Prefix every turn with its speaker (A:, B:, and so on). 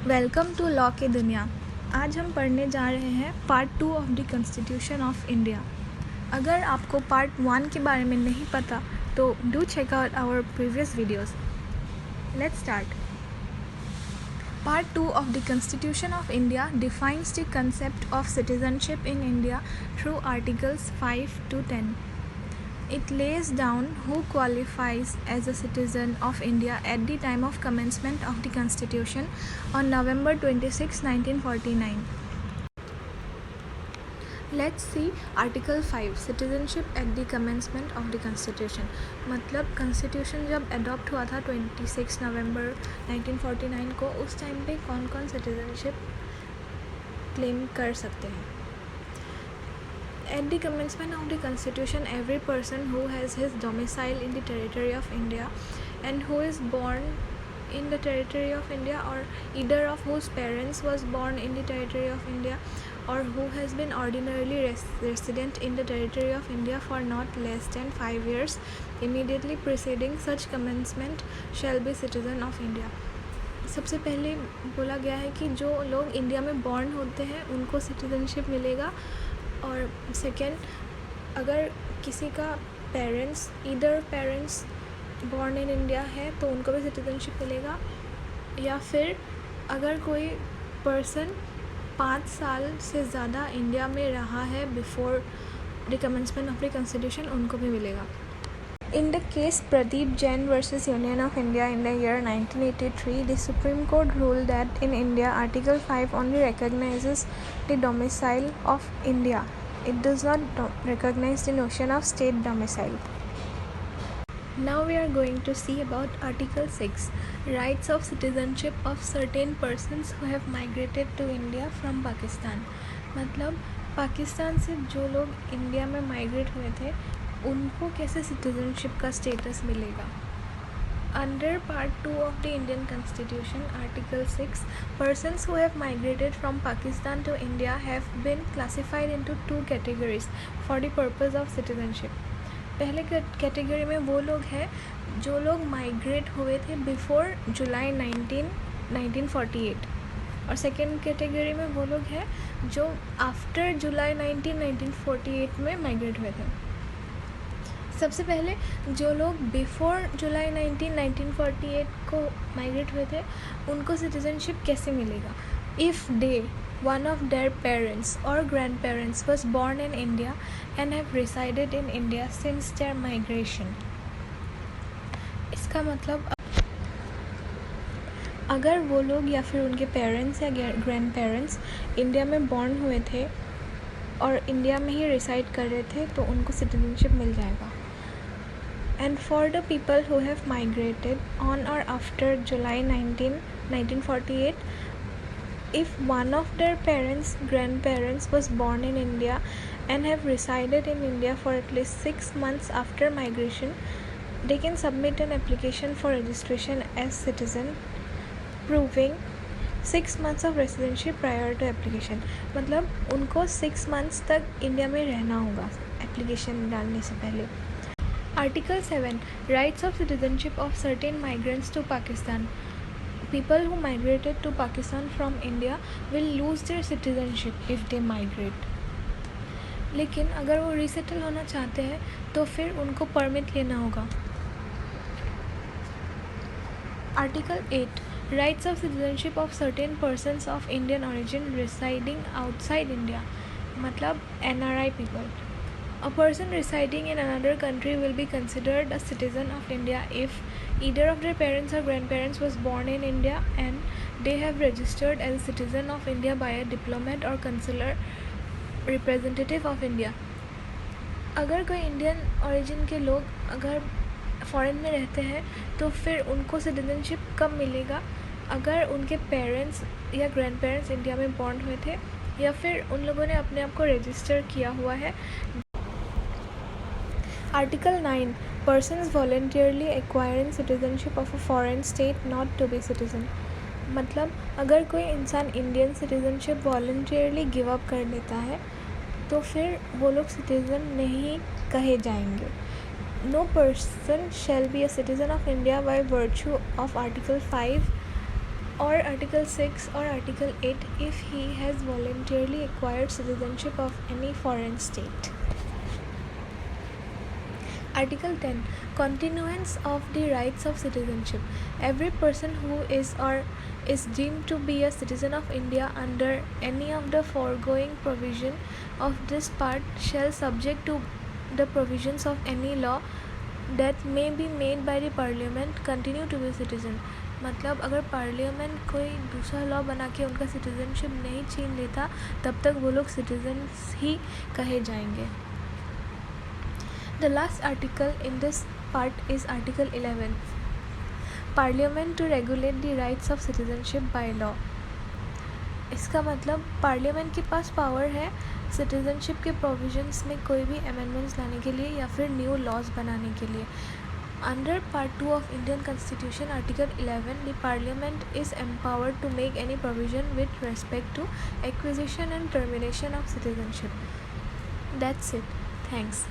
A: Welcome to law की दुनिया। आज हम पढ़ने जा रहे हैं part 2 of the constitution of India. अगर आपको पार्ट 1 के बारे में नहीं पता तो do check out our previous videos. Let's start. Part 2 of the Constitution of India defines the concept of citizenship in India through Articles 5 to 10. It lays down who qualifies as a citizen of India at the time of commencement of the Constitution on November 26, 1949. Let's see Article 5 Citizenship at the commencement of the Constitution. मतलब Constitution जब adopt हुआ था 26 नवंबर 1949 को, उस time पे कौन कौन citizenship claim कर सकते हैं. At the commencement of the Constitution, every person who has his domicile in the territory of India and who is born in the territory of India, or either of whose parents was born in the territory of India, or who has been ordinarily resident in the territory of India for not less than 5 years immediately preceding such commencement shall be citizen of India. सबसे पहले बोला गया है कि जो लोग India में born होते हैं उनको सिटीजनशिप मिलेगा, और सेकेंड, अगर किसी का पेरेंट्स बॉर्न इन इंडिया है तो उनको भी सिटीजनशिप मिलेगा, या फिर अगर कोई पर्सन 5 साल से ज़्यादा इंडिया में रहा है before the commencement of the constitution, उनको भी मिलेगा. In the case Pradeep Jain versus Union of India in the year 1983, the Supreme Court ruled that in India, Article 5 only recognizes the domicile of India. It does not recognize the notion of state domicile. Now we are going to see about Article 6, Rights of Citizenship of certain persons who have migrated to India from Pakistan. मतलब पाकिस्तान से जो लोग India में migrate हुए थे उनको कैसे citizenship का स्टेटस मिलेगा. Under part 2 of the Indian constitution, article 6, persons who have migrated from Pakistan to India have been classified into 2 categories for the purpose of citizenship. पहले कैटेगरी में वो लोग हैं जो लोग माइग्रेट हुए थे बिफोर जुलाई 1948, और सेकेंड कैटेगरी में वो लोग हैं जो आफ्टर जुलाई 1948 में माइग्रेट हुए थे. सबसे पहले जो लोग बिफोर जुलाई 1948 को माइग्रेट हुए थे उनको सिटीजनशिप कैसे मिलेगा. If they one of their parents or grandparents was born in India and have resided in India since their migration. इसका मतलब अगर वो लोग या फिर उनके पेरेंट्स या ग्रैंड पेरेंट्स इंडिया में बॉर्न हुए थे और इंडिया में ही रिसाइड कर रहे थे तो उनको सिटीजनशिप मिल जाएगा. And for the people who have migrated on or after July 1948, if one of their parents, grandparents was born in India and have resided in India for at least 6 months after migration, they can submit an application for registration as citizen proving 6 months of residency prior to application. मतलब उनको 6 months तक India में रहना होगा application डालने से पहले. Article 7, Rights of Citizenship of certain migrants to Pakistan. People who migrated to Pakistan from India will lose their citizenship if they migrate. लेकिन अगर वो रीसेटल होना चाहते हैं तो फिर उनको परमिट लेना होगा. Article 8, Rights of Citizenship of certain persons of Indian origin residing outside India. मतलब NRI people. A person residing in another country will be considered a citizen of India if either of their parents or grandparents was born in India and they have registered as a citizen of India by a diplomat or consular representative of India. अगर कोई Indian origin के लोग अगर foreign में रहते हैं तो फिर उनको सिटीजनशिप कब मिलेगा. अगर उनके पेरेंट्स या ग्रैंड पेरेंट्स इंडिया में बॉर्न हुए थे या फिर उन लोगों ने अपने आप को रजिस्टर किया हुआ है. Article 9, Persons voluntarily acquiring citizenship of a foreign state not to be citizen. मतलब अगर कोई इंसान Indian citizenship voluntarily give up कर देता है तो फिर वो लोग सिटीज़न नहीं कहे जाएंगे. No person shall be a citizen of India by virtue of Article 5 or Article 6 or Article 8 if he has voluntarily acquired citizenship of any foreign state. Article 10. Continuance of the rights of citizenship. Every person who is or is deemed to be a citizen of India under any of the foregoing provision of this part shall, subject to the provisions of any law that may be made by the parliament, continue to be citizen. मतलब अगर parliament कोई दूसरा law बना के उनका citizenship नहीं छीन लेता तब तक वो लोग सिटीजन्स ही कहे जाएंगे. The last article in this part is Article 11. Parliament to regulate the rights of citizenship by law. इसका मतलब पार्लियामेंट के पास पावर है सिटीजनशिप के प्रोविजंस में कोई भी अमेंडमेंट्स लाने के लिए या फिर न्यू लॉज बनाने के लिए. Under Part 2 of Indian Constitution, Article 11, the Parliament is empowered to make any provision with respect to acquisition and termination of citizenship. That's it. Thanks.